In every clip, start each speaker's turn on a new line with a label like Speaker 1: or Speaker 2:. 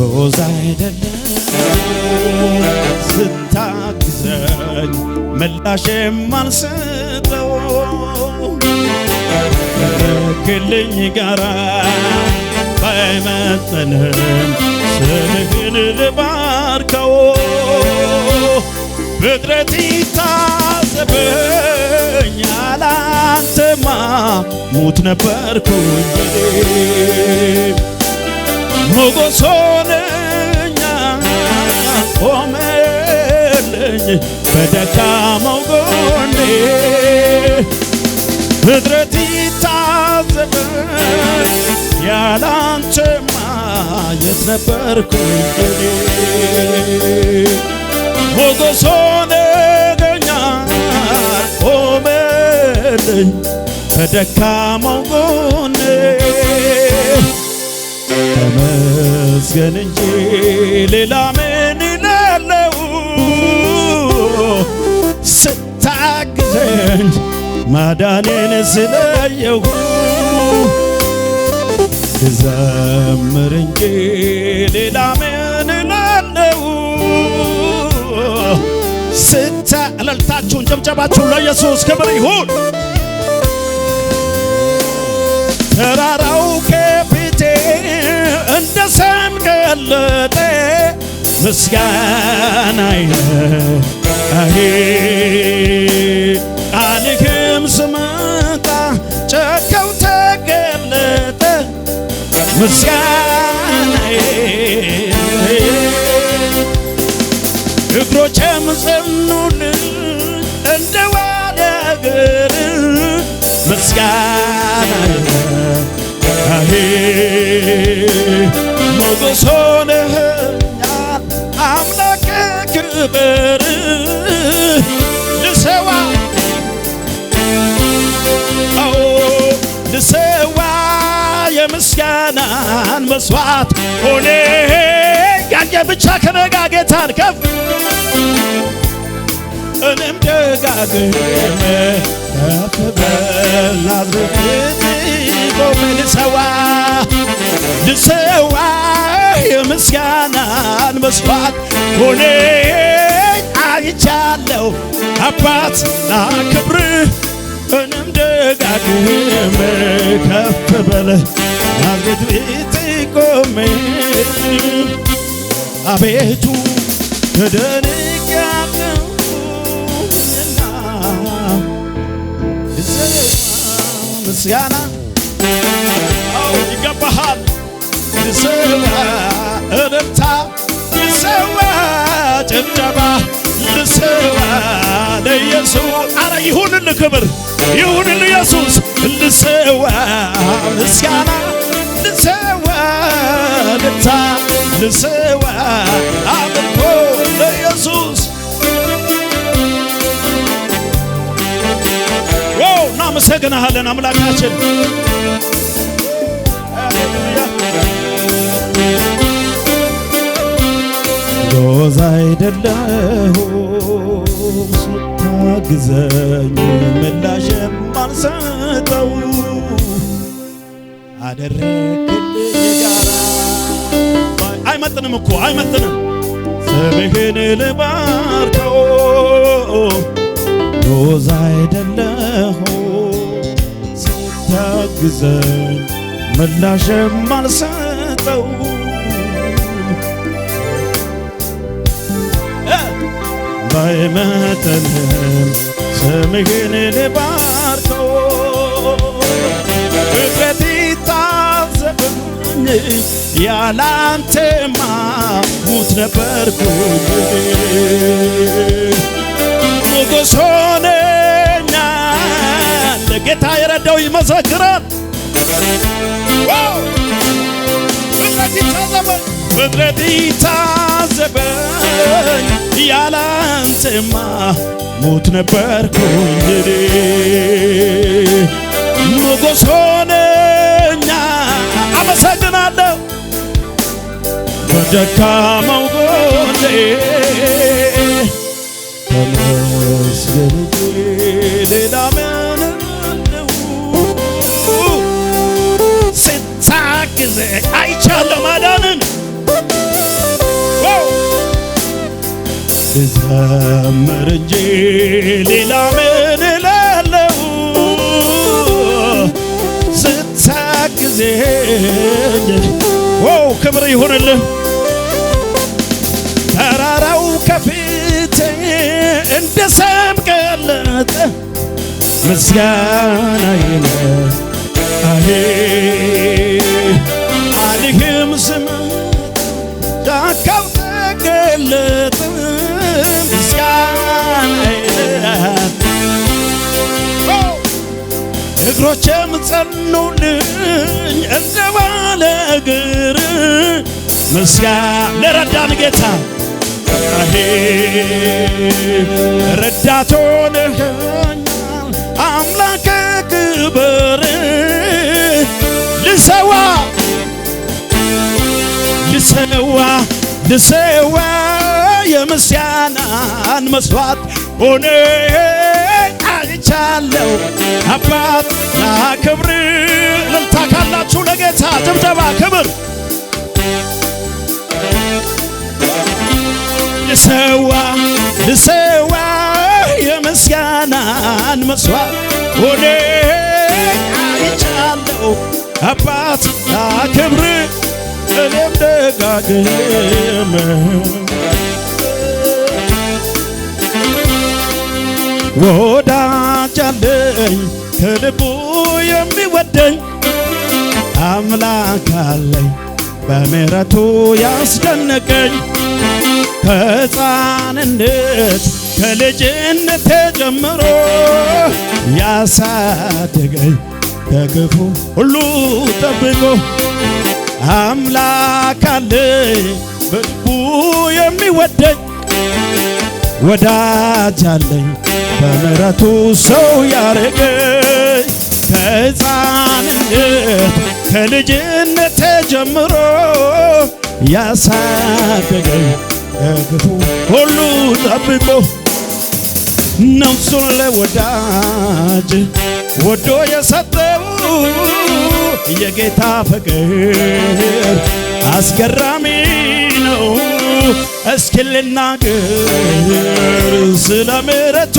Speaker 1: ጎዛ አይደለም ስታግዘኝ ምላሽ የማልሰጠው ከልኝ ጋራ ባይመጥንም ስምህን ልባርከው ፍጥረት ይታዘበኛል አንተማ ሙት ነበርኩኝ ሞገስ ሆነኛል ቆመልኝ በደካማው ጎኔ ፍጥረት ይታዘበኝ ያላንተማ የት ነበርኩኝ ሞገስ ሆነኛል ቆመልኝ በደካማው ጎኔ ተመስገን እንጂ ሌላ ምን እላለሁ ስታግዘኝ ማዳኔን ስለየሁ ልዘምር እንጂ ሌላ ምን እላለሁ እልልታችሁን ጭብጨባችሁን ለኢየሱስ ክብር ይሁን ተራራው ከፊቴ እንደ ሰም ቀለጠ ምስጋናዬ ቃልህም ስመጣ ጨካው ተገለጠ ምስጋናዬ እግሮቼም ጸኑልኝ እንደ ዋልያ እግር ምስጋናዬ ሞገስ ሆነኸኛል አምላኬ ክብር ልሰዋ ልሰዋ የምስጋናን መስዋዕት ሆነ ያየ ብቻ ከነጋ ጌታን ከፍ እኔም ደጋግሜ ከፍ በል ናዝሬት ቆሜ ልሰዋ የምስጋናን መስዋዕት ሆነ አይቻለሁ አባት ላክብርህ እኔም ደጋግሜ ከፍ በል ናዝሬት ቤት ቆሜ አቤቱ ተደንቄአለሁና ልሰዋ ምስጋና ይገባሃል ልሰዋ እልልታ ልሰዋ ጭብጨባ ልሰዋ ለኢየሱስ አረ ይሁንልህ ክብር ይሁንልህ ኢየሱስ ልሰዋ ምስጋና ልሰዋ እልልታ ልሰዋ አምልኮ ለኢየሱስ እናመሰግንሃለን አምላካችን ጎዛ አይደለሁም ስታግዘኝ ምላሽ የማልሰጠው አደረግልኝ ጋራ አይመጥንም እኮ አይመጥንም ስምህን ልባርከው ጎዛ አይደለሁም ስታግዘኝ ምላሽ የማልሰጠው ባይመጥንም ስምህን ልባርከው ፍጥረት ይታዘበኝ ያላንተማ ሙት ነበርኩኝ ሞገስ ሆነኛል ጌታ የረዳው ይመሰክራል ፍጥረት ይታዘበኝ ያላንተማ ሙት ነበርኩኝ ሞገስ ሆነኛል አመሰግናለሁ በደካማው ጎኔ ተመስገን ሌላ ምን አለው ስታግዘኝ አይቻለሁ ማዳንን ልዘምር እንጂ ሌላ ምን እላለሁ ስታግዘኝ ክብር ይሁንልህ ተራራው ከፊቴ እንደ ሰም ቀለጠ ምስጋናዬ አልህም ስምህ ጫካው ተገለጠ ምስጋናዬ እግሮቼም ጸኑልኝ እንደ ባለ እግር ምስጋና ለረዳን ጌታ ረዳት ሆነኸኛል አምላኬ ክብር ልሰዋ የምስጋናን መስዋዕት ሆነ አይቻለሁ አባት ላክብር እልልታ ካላችሁ ለጌታ ጭብጨባ ክብር ልሰዋ የምስጋናን መስዋዕት ሆነ አይቻለሁ አባት ላክብር እኔም ደጋግሜ ወዳጅ አለኝ ከልቡ የሚወደኝ አምላክ አለኝ በምሕረቱ ያስደነቀኝ ከሕፃንነት ከልጅነቴ ጀምሮ ያሳደገኝ ከክፉ ሁሉ ጠብቆ አምላክ አለኝ በልቡ የሚወደኝ ወዳጅ አለኝ በምሕረቱ ሰው ያረገኝ ከሕፃንነት ከልጅነቴ ጀምሮ ያሳደገኝ ከክፉ ሁሉ ጠብቆ ነፍሱን ለወዳጅ ወዶ የሰጠው የጌታ ፍቅር አስገራሚ ነው። እስኪ ልናገር ስለ ምሕረቱ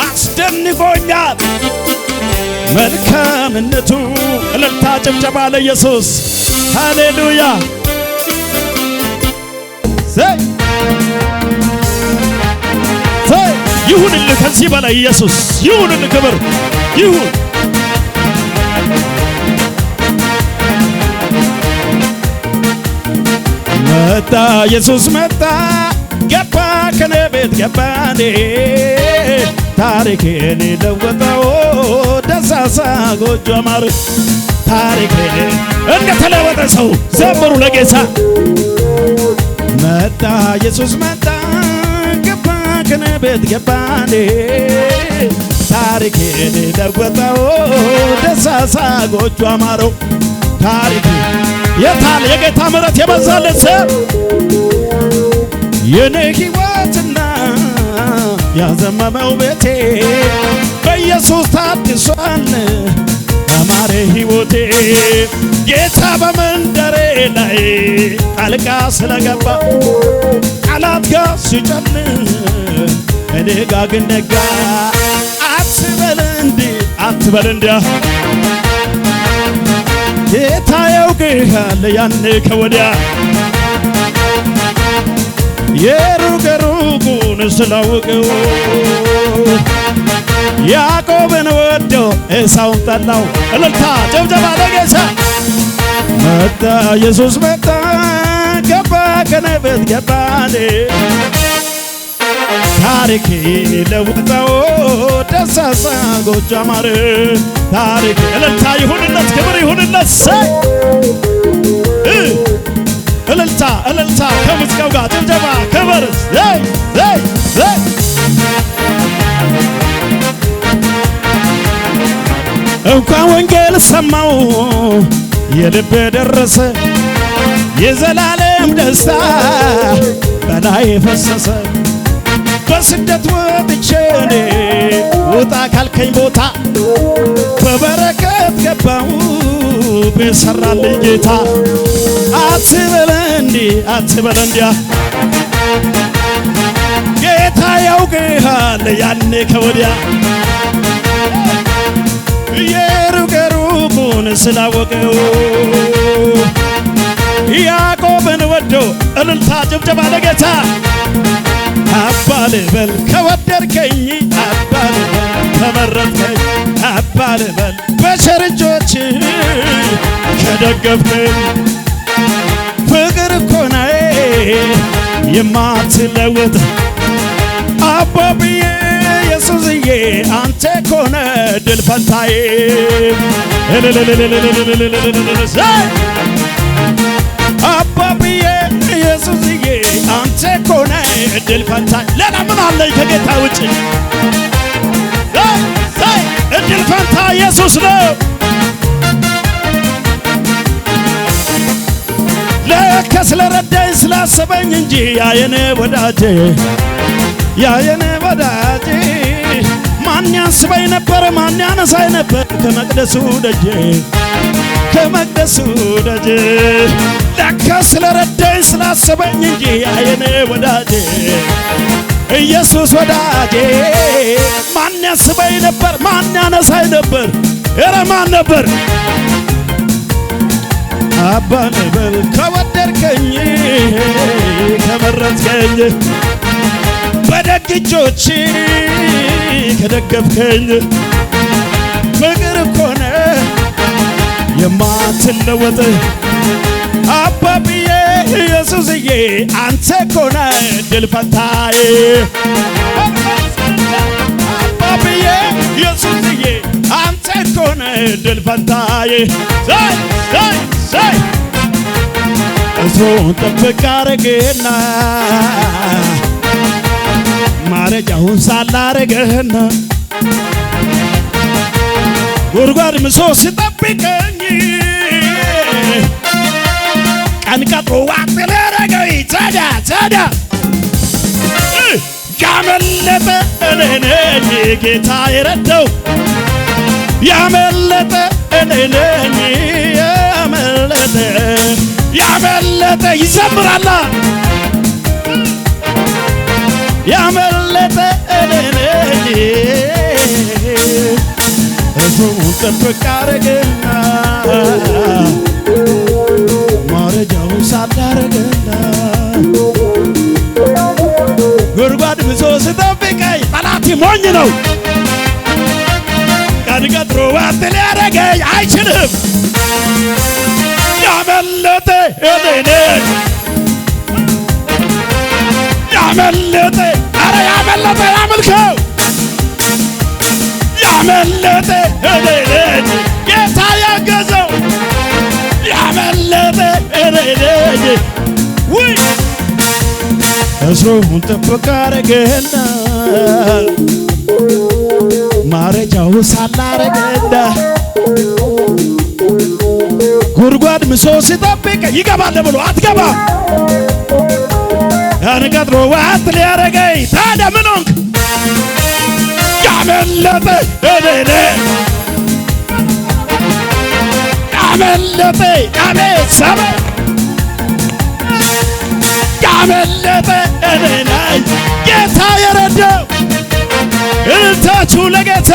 Speaker 1: አስደንቆኛል መልካምነቱ። እልልታ ጭብጨባ ለኢየሱስ ሃሌሉያ። ይሁንልህ ከዚህ በላይ ኢየሱስ ይሁንልህ ክብር ይሁን። መጣ ኢየሱስ መጣ ገባ ከኔ ቤት ገባኔ ታሪኬን ለወጠው ደሳሳ ጎጆ አማረ ታሪኬን እንደተለወጠ ሰው ዘምሩ ለጌታ። መጣ ኢየሱስ መጣ ገባ ከኔ ቤት ገባኔ ታሪኬን ለወጠው ደሳሳ ጎጆ አማረው ታሪኬ የታል የጌታ ምሕረት የበዛለት ሰው የኔ ሕይወትና ያዘመመው ቤቴ በኢየሱስ ታድሷል አማረ ሕይወቴ። ጌታ በመንደሬ ላይ ጣልቃ ስለገባ ጠላት ጋር ሲጨልም እኔ ጋር ግን ነጋ። አትበል እንዲያ ጌታ ያውቅሃል ያኔ ከወዲያ የሩቁን ስላወቀው ያዕቆብን ወዶ ኤሳውን ጠላው። እልልታ ጭብጨባ ለጌታ። መጣ ኢየሱስ መጣ ገባ ከኔ ቤት ገባኔ ታሪኬ ለውጠው ደሳሳ ጎጆ አማረ ታሪኬ። እልልታ ይሁንለት ክብር ይሁንለት እልልታ ከሙዚቃው ጋር ጭብጨባ ክብር እንኳን ወንጌል ሰማው የልብ ደረሰ የዘላለም ደስታ በላይ ፈሰሰ። በስደት ወጥቼ እኔ ውጣ ካልከኝ ቦታ በበረከት ገባው ቤት ሰራልኝ ጌታ። አትበል እንዴ አትበል እንዲያ ጌታ ያውቅሃል ያኔ ከወዲያ የሩቁን ስላወቀው ያዕቆብን ወዶ እልልታ ጭብጨባ ለጌታ አባ ልበል ከወደድከኝ አባ ልበል ከመረጥከኝ አባ ልበል በቸር እጆች ከደገፍከኝ ፍቅር እኮ ነው የማትለወጥ አባብዬ ኢየሱስዬ አንተ እኮ ነህ ድል ፈንታዬ አባብዬ ኢየሱስዬ አንተ እኮ ነህ ድል ፈንታዬ ሌላ ምን አለኝ ከጌታ ውጭ ድል ፈንታ ኢየሱስ ነው ለካ ስለረዳኝ ስላሰበኝ እንጂ ያየኔ ወዳጄ ያየኔ ወዳጄ ማን ያስበኝ ነበር ማን ያነሳኝ ነበር ከመቅደሱ ደጄ ከመቅደሱ ደጄ ለካ ስለረዳኝ ስላሰበኝ እንጂ ያየኔ ወዳጄ ኢየሱስ ወዳጄ ማን ያስበኝ ነበር ማን ያነሳኝ ነበር ኧረ ማን ነበር አባ ልበል ከወደድከኝ ከመረጥከኝ በደግ እጆች ከደገፍከኝ ፍቅር እኮ ነህ የማትለወጥ አባብዬ ኢየሱስዬ አንተ እኮ ነህ ድል ፈንታዬ አባብዬ ኢየሱስዬ አንተ እኮ ነህ ድል ፈንታዬ እሱን ጥብቅ አረገና ማረጃውን ሳላረገና ጉድጓድ ምሶ ሲጠብቀኝ ቀን ቀጥሮ ዋጥ ሊያረገኝ ታዲያ ያመለጠ እኔ ነኝ ጌታ የረዳው ያመለጠ እኔ ነኝ ያመለጠ ይዘምራላ ያመለጠ እኔ ነኝ እሱን ጥብቅ አረገና ማረጃውን ሳላረገና ጉድጓድ ምሶ ሲጠብቀኝ ጠላቴ ሞኝ ነው ቀን ቀጥሮ ዋጥ ሊያረገኝ አይችልም ያመለጠ እኔ ነኝ ያመለጠ ኧረ ያመለጠ ያመልከው ያመለጠ እኔ ነኝ ጌታ ያገዘው ያመለጠ እኔ ነኝ ውይ እሱን ጥብቅ አረገና ማረጃው ሳላረገና ጉድጓድ ምሶ ሲጠብቅ ይገባል ብሎ አትገባ አንቀጥሮ ዋጥ ሊያረገኝ ታዲያ ምን ሆንክ ያመለጠ እኔ ነኝ ያመለጠ ሰበ ያመለጠ እኔ ነኝ ጌታ የረዳው እልልታችሁ ለጌታ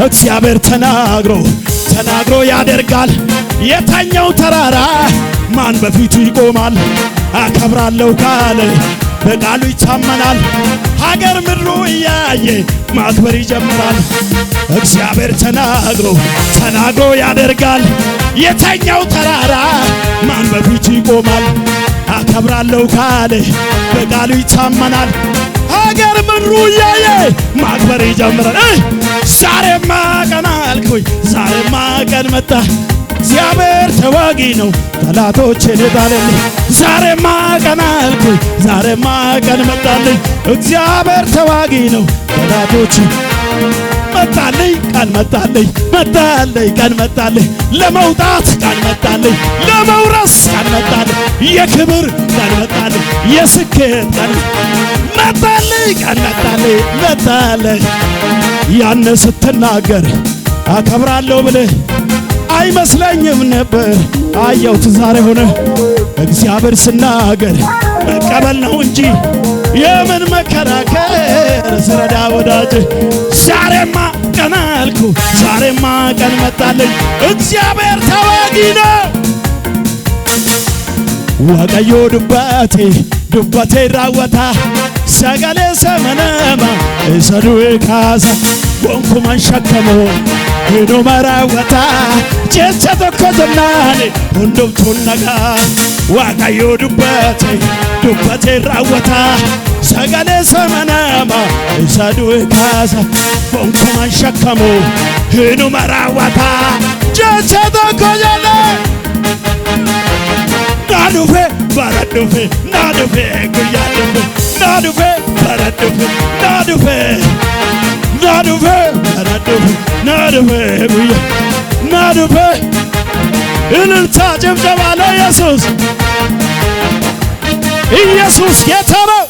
Speaker 1: እግዚአብሔር ተናግሮ ያደርጋል የተኛው ተራራ ማን በፊቱ ይቆማል አከብራለሁ ካለ በቃሉ ይታመናል ሀገር ምድሩ እያየ ማክበር ይጀምራል እግዚአብሔር ተናግሮ ያደርጋል የተኛው ተራራ ማን በፊቱ ይቆማል አከብራለሁ ካለ በቃሉ ይታመናል ሀገር ምድሩ እያየ ማክበር ይጀምራል ዛሬማ ቀን አልኩኝ ዛሬማ ቀን መጣ እግዚአብሔር ተዋጊ ነው ጠላቶቼን ጣለልኝ ዛሬማ ቀን አልኩኝ ዛሬማ ቀን መጣልኝ እግዚአብሔር ተዋጊ ነው ጠላቶቼ መጣልኝ ቀን መጣልኝ ቀን መጣልኝ ለመውጣት ቀን መጣልኝ ለመውረስ ቀን መጣልኝ የክብር ቀን መጣልኝ የስኬት ቀን መጣልኝ ቀን መጣልኝ ያን ስትናገር አከብራለሁ ብለህ አይመስለኝም ነበር አየሁት ዛሬ ሆነ። እግዚአብሔር ስናገር መቀበል ነው እንጂ የምን መከራከር ስረዳ ወዳጅ ዛሬማ ቀን አልኩ ዛሬማ ቀን መጣልኝ እግዚአብሔር ተዋጊ ነው። ወቀዮ ዱባቴ ራወታ ሰገሌ ሰመነማ እሰዱ ካሳ ወንኩማን ሸከሞ ሄዶ መራወታ ጀቻ ተኮተናኔ ሁንዱምቱን ነጋ ወቀዮ ዱባቴ ራወታ ሰገሌ ሰመነማ እሰዱ ካሳ ወንኩማን ሸከሞ ሄዶ መራወታ ጀቻ ተኮተናኔ ናዱፌ ባራዱፌ ናዱፌ ጉያዱፌ ናዱፌ ባራዱፌ ናዱፌ ባራዱፌ ናዱፌ ጉያ ናዱፌ እልልታ ጭብጨባ ለኢየሱስ ጌታ ነው።